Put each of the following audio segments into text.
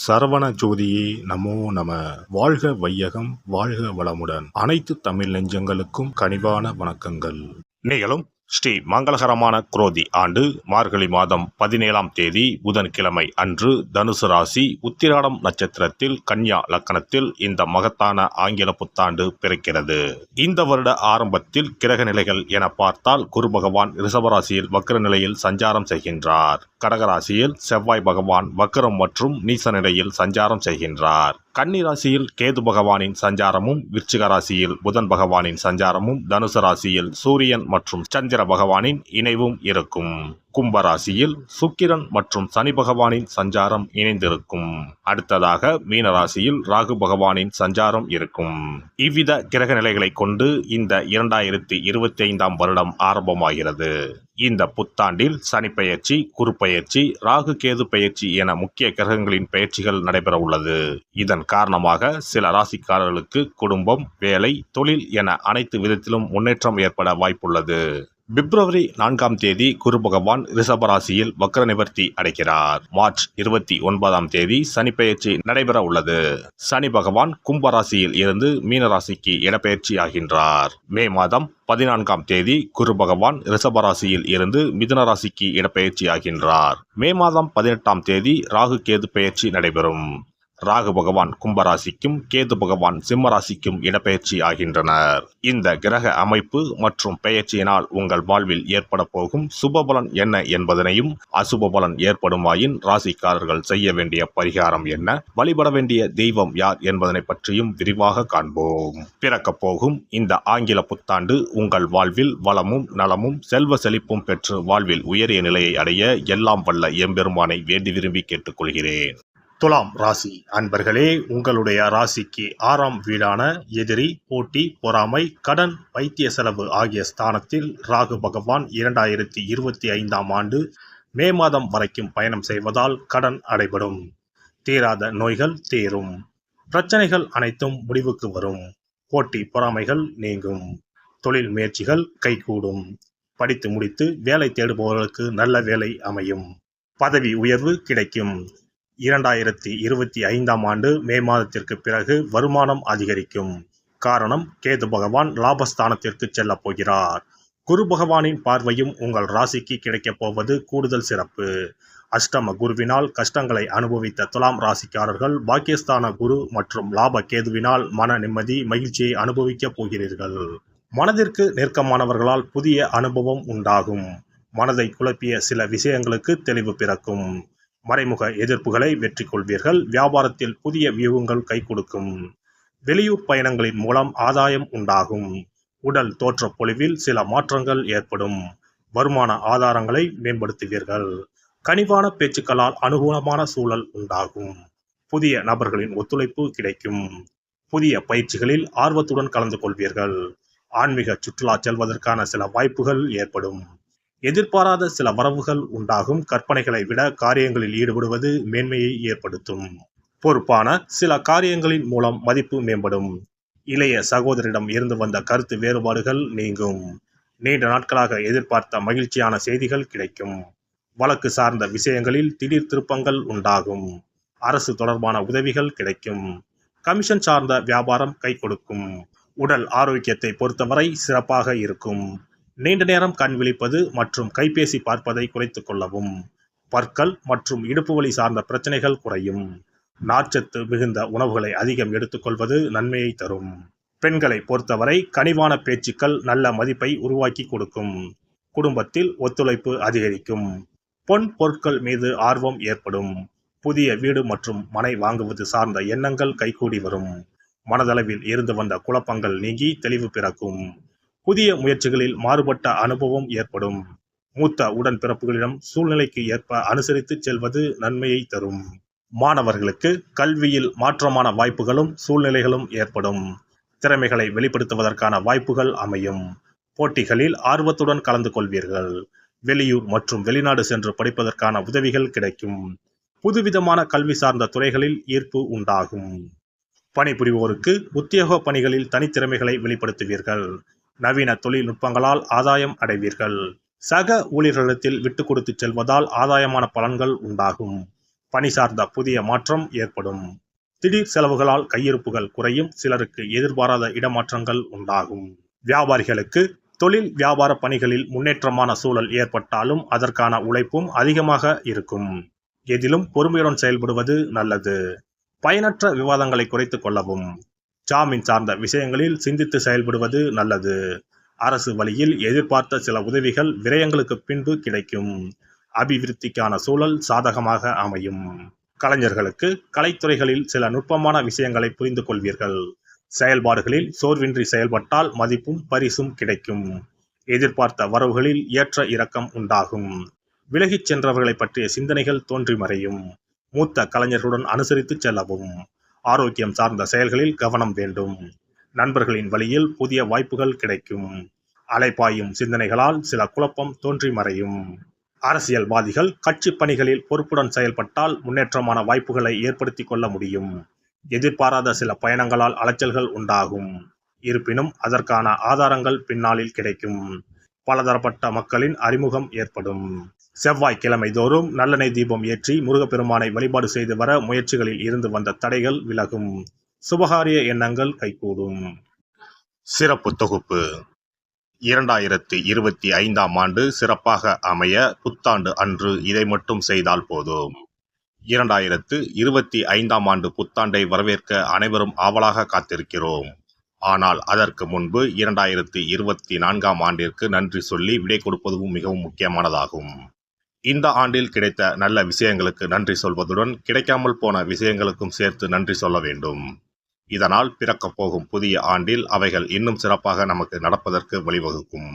சரவண ஜோதியே நமோ நம. வாழ்க வையகம், வாழ்க வளமுடன். அனைத்து தமிழ் நெஞ்சங்களுக்கும் கனிவான வணக்கங்கள். நீங்களும் ஸ்ரீ மங்களகரமான குரோதி ஆண்டு மார்கழி மாதம் 17ஆம் தேதி புதன்கிழமை அன்று தனுசு ராசி உத்திராடம் நட்சத்திரத்தில் கன்யா லக்கணத்தில் இந்த மகத்தான ஆங்கில புத்தாண்டு பிறக்கிறது. இந்த வருட ஆரம்பத்தில் கிரக நிலைகள் என பார்த்தால் குரு பகவான் ரிஷபராசியில் வக்ர நிலையில் சஞ்சாரம் செய்கின்றார். கடகராசியில் செவ்வாய் பகவான் வக்ரம் மற்றும் நீச நிலையில் சஞ்சாரம் செய்கின்றார். கன்னி ராசியில் கேது பகவானின் சஞ்சாரமும், விருச்சிக ராசியில் புதன் பகவானின் சஞ்சாரமும், தனுசு ராசியில் சூரியன் மற்றும் சந்திர பகவானின் இணைவும் இருக்கும். கும்பராசியில் சுக்கிரன் மற்றும் சனி பகவானின் சஞ்சாரம் இணைந்திருக்கும். அடுத்ததாக மீனராசியில் ராகு பகவானின் சஞ்சாரம் இருக்கும். இவ்வித கிரக நிலைகளை கொண்டு இந்த 2025ஆம் வருடம் ஆரம்பமாகிறது. இந்த புத்தாண்டில் சனி பெயர்ச்சி, குரு பெயர்ச்சி, ராகு கேது பெயர்ச்சி என முக்கிய கிரகங்களின் பெயர்ச்சிகள் நடைபெற உள்ளது. இதன் காரணமாக சில ராசிக்காரர்களுக்கு குடும்பம், வேலை, தொழில் என அனைத்து விதத்திலும் முன்னேற்றம் ஏற்பட வாய்ப்புள்ளது. பிப்ரவரி 4ஆம் தேதி குரு பகவான் ரிஷபராசியில் வக்ர நிவர்த்தி அடைகிறார். மார்ச் 29ஆம் தேதி சனி பெயர்ச்சி நடைபெற உள்ளது. சனி பகவான் கும்பராசியில் இருந்து மீனராசிக்கு இடப்பெயர்ச்சி ஆகின்றார். மே மாதம் 14ஆம் தேதி குரு பகவான் ரிஷபராசியில் இருந்து மிதுன ராசிக்கு இடப்பெயர்ச்சி ஆகின்றார். மே மாதம் 18ஆம் தேதி ராகு கேது பெயர்ச்சி நடைபெறும். ராகு பகவான் கும்பராசிக்கும் கேது பகவான் சிம்மராசிக்கும் இடப்பெயர்ச்சி ஆகின்றனர். இந்த கிரக அமைப்பு மற்றும் பெயர்ச்சியினால் உங்கள் வாழ்வில் ஏற்பட போகும் சுபபலன் என்ன என்பதனையும், அசுப பலன் ஏற்படுமாயின் ராசிக்காரர்கள் செய்ய வேண்டிய பரிகாரம் என்ன, வழிபட வேண்டிய தெய்வம் யார் என்பதனை பற்றியும் விரிவாக காண்போம். பிறக்கப் போகும் இந்த ஆங்கில புத்தாண்டு உங்கள் வாழ்வில் வளமும் நலமும் செல்வ செழிப்பும் பெற்று வாழ்வில் உயரிய நிலையை அடைய எல்லாம் வல்ல எம்பெருமானை வேண்டி விரும்பி கேட்டுக்கொள்கிறேன். துலாம் ராசி அன்பர்களே, உங்களுடைய ராசிக்கு 6ஆம் வீடான எதிரி, போட்டி, பொறாமை, கடன், வைத்திய செலவு ஆகிய ஸ்தானத்தில் ராகு பகவான் 2025ஆம் ஆண்டு மே மாதம் வரைக்கும் பயணம் செய்வதால் கடன் அடைபடும். தீராத நோய்கள் தீரும். பிரச்சனைகள் அனைத்தும் முடிவுக்கு வரும். போட்டி பொறாமைகள் நீங்கும். தொழில் முயற்சிகள் கைகூடும். படித்து முடித்து வேலை தேடுபவர்களுக்கு நல்ல வேலை அமையும். பதவி உயர்வு கிடைக்கும். 2025ஆம் ஆண்டு மே மாதத்திற்கு பிறகு வருமானம் அதிகரிக்கும். காரணம், கேது பகவான் லாபஸ்தானத்திற்கு செல்ல போகிறார். குரு பகவானின் பார்வையும் உங்கள் ராசிக்கு கிடைக்கப் போவது கூடுதல் சிறப்பு. அஷ்டம குருவினால் கஷ்டங்களை அனுபவித்த துலாம் ராசிக்காரர்கள் பாக்கியஸ்தான குரு மற்றும் லாப கேதுவினால் மன நிம்மதி, மகிழ்ச்சியை அனுபவிக்கப் போகிறீர்கள். மனதிற்கு நெருக்கமானவர்களால் புதிய அனுபவம் உண்டாகும். மனதை குழப்பிய சில விஷயங்களுக்கு தெளிவு பிறக்கும். மறைமுக எதிர்ப்புகளை வெற்றி கொள்வீர்கள். வியாபாரத்தில் புதிய வியூகங்கள் கை கொடுக்கும். வெளியூர் பயணங்களின் மூலம் ஆதாயம் உண்டாகும். உடல் தோற்ற பொலிவில் சில மாற்றங்கள் ஏற்படும். வருமான ஆதாரங்களை மேம்படுத்துவீர்கள். கனிவான பேச்சுக்களால் அனுகூலமான சூழல் உண்டாகும். புதிய நபர்களின் ஒத்துழைப்பு கிடைக்கும். புதிய பயிற்சிகளில் ஆர்வத்துடன் கலந்து கொள்வீர்கள். ஆன்மீக சுற்றுலா செல்வதற்கான சில வாய்ப்புகள் ஏற்படும். எதிர்பாராத சில வரவுகள் உண்டாகும். கற்பனைகளை விட காரியங்களில் ஈடுபடுவது மேன்மையை ஏற்படுத்தும். பொறுப்பான சில காரியங்களின் மூலம் மதிப்பு மேம்படும். இளைய சகோதரிடம் இருந்து வந்த கருத்து வேறுபாடுகள் நீங்கும். நீண்ட நாட்களாக எதிர்பார்த்த மகிழ்ச்சியான செய்திகள் கிடைக்கும். வழக்கு சார்ந்த விஷயங்களில் திடீர் திருப்பங்கள் உண்டாகும். அரசு தொடர்பான உதவிகள் கிடைக்கும். கமிஷன் சார்ந்த வியாபாரம் கை கொடுக்கும். உடல் ஆரோக்கியத்தை பொறுத்தவரை சிறப்பாக இருக்கும். நீண்ட நேரம் கண் விழிப்பது மற்றும் கைபேசி பார்ப்பதை குறைத்துக் கொள்ளவும். பற்கள் மற்றும் இடுப்பு வலி சார்ந்த பிரச்சனைகள் குறையும். நார்ச்சத்து மிகுந்த உணவுகளை அதிகம் எடுத்துக்கொள்வது நன்மையை தரும். பெண்களை பொறுத்தவரை கனிவான பேச்சுக்கள் நல்ல மதிப்பை உருவாக்கி கொடுக்கும். குடும்பத்தில் ஒத்துழைப்பு அதிகரிக்கும். பொன் பொருட்கள் மீது ஆர்வம் ஏற்படும். புதிய வீடு மற்றும் மனை வாங்குவது சார்ந்த எண்ணங்கள் கைகூடி வரும். மனதளவில் இருந்து வந்த குழப்பங்கள் நீங்கி தெளிவு பிறக்கும். புதிய முயற்சிகளில் மாறுபட்ட அனுபவம் ஏற்படும். மூத்த உடன்பிறப்புகளிடம் சூழ்நிலைக்கு ஏற்ப அனுசரித்து செல்வது நன்மையை தரும். மாணவர்களுக்கு கல்வியில் மாற்றமான வாய்ப்புகளும் சூழ்நிலைகளும் ஏற்படும். திறமைகளை வெளிப்படுத்துவதற்கான வாய்ப்புகள் அமையும். போட்டிகளில் ஆர்வத்துடன் கலந்து கொள்வீர்கள். வெளியூர் மற்றும் வெளிநாடு சென்று படிப்பதற்கான உதவிகள் கிடைக்கும். புதுவிதமான கல்வி சார்ந்த துறைகளில் ஈர்ப்பு உண்டாகும். பணிபுரிவோருக்கு உத்தியோக பணிகளில் தனித்திறமைகளை வெளிப்படுத்துவீர்கள். நவீன தொழில்நுட்பங்களால் ஆதாயம் அடைவீர்கள். சக ஊழியர்களிடத்தில் விட்டு கொடுத்து செல்வதால் ஆதாயமான பலன்கள் உண்டாகும். பணி சார்ந்த புதிய மாற்றம் ஏற்படும். திடீர் செலவுகளால் கையிருப்புகள் குறையும். சிலருக்கு எதிர்பாராத இடமாற்றங்கள் உண்டாகும். வியாபாரிகளுக்கு தொழில் வியாபார பணிகளில் முன்னேற்றமான சூழல் ஏற்பட்டாலும் அதற்கான உழைப்பும் அதிகமாக இருக்கும். எதிலும் பொறுமையுடன் செயல்படுவது நல்லது. பயனற்ற விவாதங்களை குறைத்துக் கொள்ளவும். ஜாமீன் சார்ந்த விஷயங்களில் சிந்தித்து செயல்படுவது நல்லது. அரசு வழியில் எதிர்பார்த்த சில உதவிகள் விரயங்களுக்கு பின்பு கிடைக்கும். அபிவிருத்திக்கான சூழல் சாதகமாக அமையும். கலைஞர்களுக்கு கலைத்துறைகளில் சில நுட்பமான விஷயங்களை புரிந்து கொள்வீர்கள். செயல்பாடுகளில் சோர்வின்றி செயல்பட்டால் மதிப்பும் பரிசும் கிடைக்கும். எதிர்பார்த்த வரவுகளில் ஏற்ற இறக்கம் உண்டாகும். விலகிச் சென்றவர்களை பற்றிய சிந்தனைகள் தோன்றி மறையும். மூத்த கலைஞர்களுடன் அனுசரித்து செல்லவும். ஆரோக்கியம் சார்ந்த செயல்களில் கவனம் வேண்டும். நண்பர்களின் வழியில் புதிய வாய்ப்புகள் கிடைக்கும். அலைபாயும் சிந்தனைகளால் சில குழப்பம் தோன்றி மறையும். அரசியல்வாதிகள் கட்சி பணிகளில் பொறுப்புடன் செயல்பட்டால் முன்னேற்றமான வாய்ப்புகளை ஏற்படுத்திக் கொள்ள முடியும். எதிர்பாராத சில பயணங்களால் அலைச்சல்கள் உண்டாகும். இருப்பினும் அதற்கான ஆதாரங்கள் பின்னாளில் கிடைக்கும். பலதரப்பட்ட மக்களின் அறிமுகம் ஏற்படும். செவ்வாய்க்கிழமை தோறும் நல்லெண்ணெய் தீபம் ஏற்றி முருகப்பெருமானை வழிபாடு செய்து வர முயற்சிகளில் இருந்து வந்த தடைகள் விலகும். சுபகாரிய எண்ணங்கள் கைகூடும். சிறப்பு தொகுப்பு. 2025ஆம் ஆண்டு சிறப்பாக அமைய புத்தாண்டு அன்று இதை மட்டும் செய்தால் போதும். 2025ஆம் ஆண்டு புத்தாண்டை வரவேற்க அனைவரும் ஆவலாக காத்திருக்கிறோம். ஆனால் அதற்கு முன்பு 2024ஆம் ஆண்டிற்கு நன்றி சொல்லி விடை கொடுப்பதும் மிகவும் முக்கியமானதாகும். இந்த ஆண்டில் கிடைத்த நல்ல விஷயங்களுக்கு நன்றி சொல்வதுடன் கிடைக்காமல் போன விஷயங்களுக்கும் சேர்த்து நன்றி சொல்ல வேண்டும். இதனால் பிறக்கப் போகும் புதிய ஆண்டில் அவைகள் இன்னும் சிறப்பாக நமக்கு நடப்பதற்கு வழிவகுக்கும்.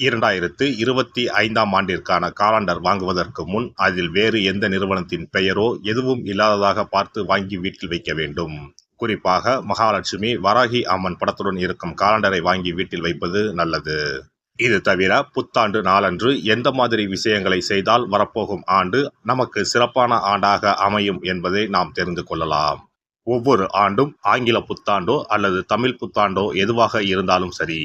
2025ஆம் ஆண்டிற்கான காலண்டர் வாங்குவதற்கு முன் அதில் வேறு எந்த நிறுவனத்தின் பெயரோ எதுவும் இல்லாததாக பார்த்து வாங்கி வீட்டில் வைக்க வேண்டும். குறிப்பாக மகாலட்சுமி, வராகி அம்மன் படத்துடன் இருக்கும் காலண்டரை வாங்கி வீட்டில் வைப்பது நல்லது. இது தவிர புத்தாண்டு நாளன்று எந்த மாதிரி விஷயங்களை செய்தால் வரப்போகும் ஆண்டு நமக்கு சிறப்பான ஆண்டாக அமையும் என்பதை நாம் தெரிந்து கொள்ளலாம். ஒவ்வொரு ஆண்டும் ஆங்கில புத்தாண்டோ அல்லது தமிழ் புத்தாண்டோ எதுவாக இருந்தாலும் சரி,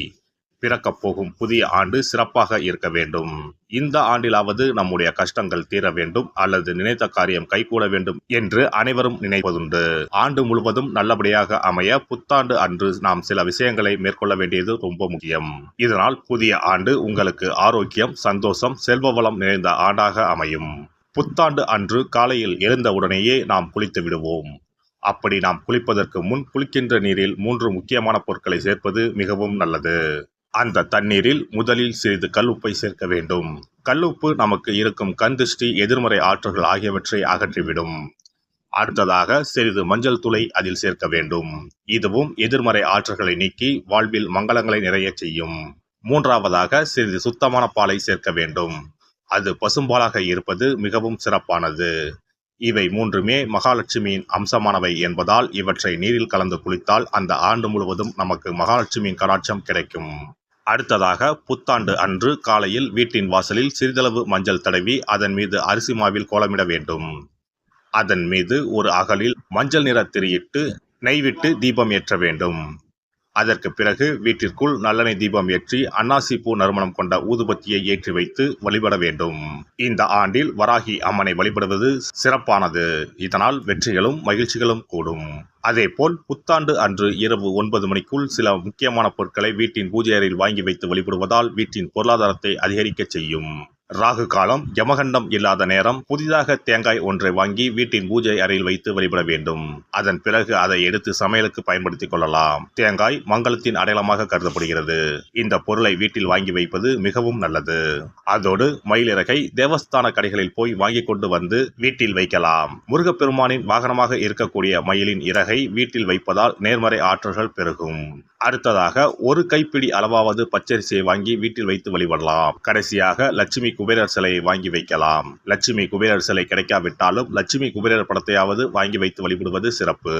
பிறக்கப் போகும் புதிய ஆண்டு சிறப்பாக இருக்க வேண்டும். இந்த ஆண்டிலாவது நம்முடைய கஷ்டங்கள் தீர வேண்டும் அல்லது நினைத்த காரியம் கைகூட வேண்டும் என்று அனைவரும் நினைப்பதுண்டு. ஆண்டு முழுவதும் நல்லபடியாக அமைய புத்தாண்டு அன்று நாம் சில விஷயங்களை மேற்கொள்ள வேண்டியது ரொம்ப முக்கியம். இதனால் புதிய ஆண்டு உங்களுக்கு ஆரோக்கியம், சந்தோஷம், செல்வ வளம் நிறைந்த ஆண்டாக அமையும். புத்தாண்டு அன்று காலையில் எழுந்தவுடனேயே நாம் குளித்து விடுவோம். அப்படி நாம் குளிப்பதற்கு முன் குளிக்கின்ற நீரில் 3 முக்கியமான பொருட்களை சேர்ப்பது மிகவும் நல்லது. அந்த தண்ணீரில் முதலில் சிறிது கல்லுப்பை சேர்க்க வேண்டும். கல்லுப்பு நமக்கு இருக்கும் கண் திருஷ்டி, எதிர்மறை ஆற்றல்கள் ஆகியவற்றை அகற்றிவிடும். அடுத்ததாக சிறிது மஞ்சள் தூளை அதில் சேர்க்க வேண்டும். இதுவும் எதிர்மறை ஆற்றல்களை நீக்கி வாழ்வில் மங்களங்களை நிறைய செய்யும். மூன்றாவதாக சிறிது சுத்தமான பாலை சேர்க்க வேண்டும். அது பசும்பாலாக இருப்பது மிகவும் சிறப்பானது. இவை மூன்றுமே மகாலட்சுமியின் அம்சமானவை என்பதால் இவற்றை நீரில் கலந்து குளித்தால் அந்த ஆண்டு முழுவதும் நமக்கு மகாலட்சுமியின் கடாட்சம் கிடைக்கும். அடுத்ததாக புத்தாண்டு அன்று காலையில் வீட்டின் வாசலில் சிறிதளவு மஞ்சள் தடவி அதன் மீது அரிசி மாவில் கோலமிட வேண்டும். அதன் மீது ஒரு அகலில் மஞ்சள் நிற திரியிட்டு நெய் விட்டு தீபம் ஏற்ற வேண்டும். அதற்கு பிறகு வீட்டிற்குள் நல்லெண்ணெய் தீபம் ஏற்றி அன்னாசி பூ நறுமணம் கொண்ட ஊதுபத்தியை ஏற்றி வைத்து வழிபட வேண்டும். இந்த ஆண்டில் வராகி அம்மனை வழிபடுவது சிறப்பானது. இதனால் வெற்றிகளும் மகிழ்ச்சிகளும் கூடும். அதேபோல் புத்தாண்டு அன்று இரவு 9 மணிக்குள் சில முக்கியமான பொருட்களை வீட்டின் பூஜை அறையில் வாங்கி வைத்து வழிபடுவதால் வீட்டின் பொருளாதாரத்தை அதிகரிக்க செய்யும். ராகு காலம், யமகண்டம் இல்லாத நேரம் புதிதாக தேங்காய் ஒன்றை வாங்கி வீட்டின் பூஜை அறையில் வைத்து வழிபட வேண்டும். அதன் பிறகு அதை எடுத்து சமையலுக்கு பயன்படுத்திக் கொள்ளலாம். தேங்காய் மங்களத்தின் அடையாளமாக கருதப்படுகிறது. இந்த பொருளை வீட்டில் வாங்கி வைப்பது மிகவும் நல்லது. அதோடு மயிலிறகை தேவஸ்தான கடைகளில் போய் வாங்கி கொண்டு வந்து வீட்டில் வைக்கலாம். முருகப்பெருமானின் வாகனமாக இருக்கக்கூடிய மயிலின் இறகை வீட்டில் வைப்பதால் நேர்மறை ஆற்றல்கள் பெருகும். அடுத்ததாக ஒரு கைப்பிடி அளவாவது பச்சரிசியை வாங்கி வீட்டில் வைத்து வழிபடலாம். கடைசியாக லட்சுமி குபேரர் சிலையை வாங்கி வைக்கலாம். லட்சுமி குபேரர் சிலை கிடைக்காவிட்டாலும் லட்சுமி குபேரர் படத்தையாவது வாங்கி வைத்து வழிபடுவது சிறப்பு.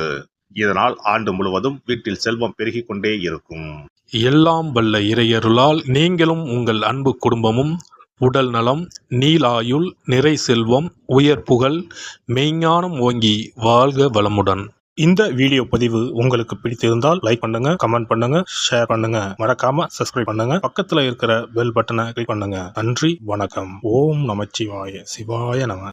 இதனால் ஆண்டு முழுவதும் வீட்டில் செல்வம் பெருகிக் கொண்டே இருக்கும். எல்லாம் வல்ல இறையருளால் நீங்களும் உங்கள் அன்பு குடும்பமும் உடல் நலம், நீலாயுள், நிறை செல்வம், உயர் புகழ், மெய்ஞானம் ஓங்கி வாழ்க வளமுடன். இந்த வீடியோ பதிவு உங்களுக்கு பிடித்திருந்தால் லைக் பண்ணுங்க, கமெண்ட் பண்ணுங்க, ஷேர் பண்ணுங்க. மறக்காம சப்ஸ்கிரைப் பண்ணுங்க. பக்கத்துல இருக்கிற பெல் பட்டனை கிளிக் பண்ணுங்க. நன்றி, வணக்கம். ஓம் நமச்சிவாய. சிவாய நம.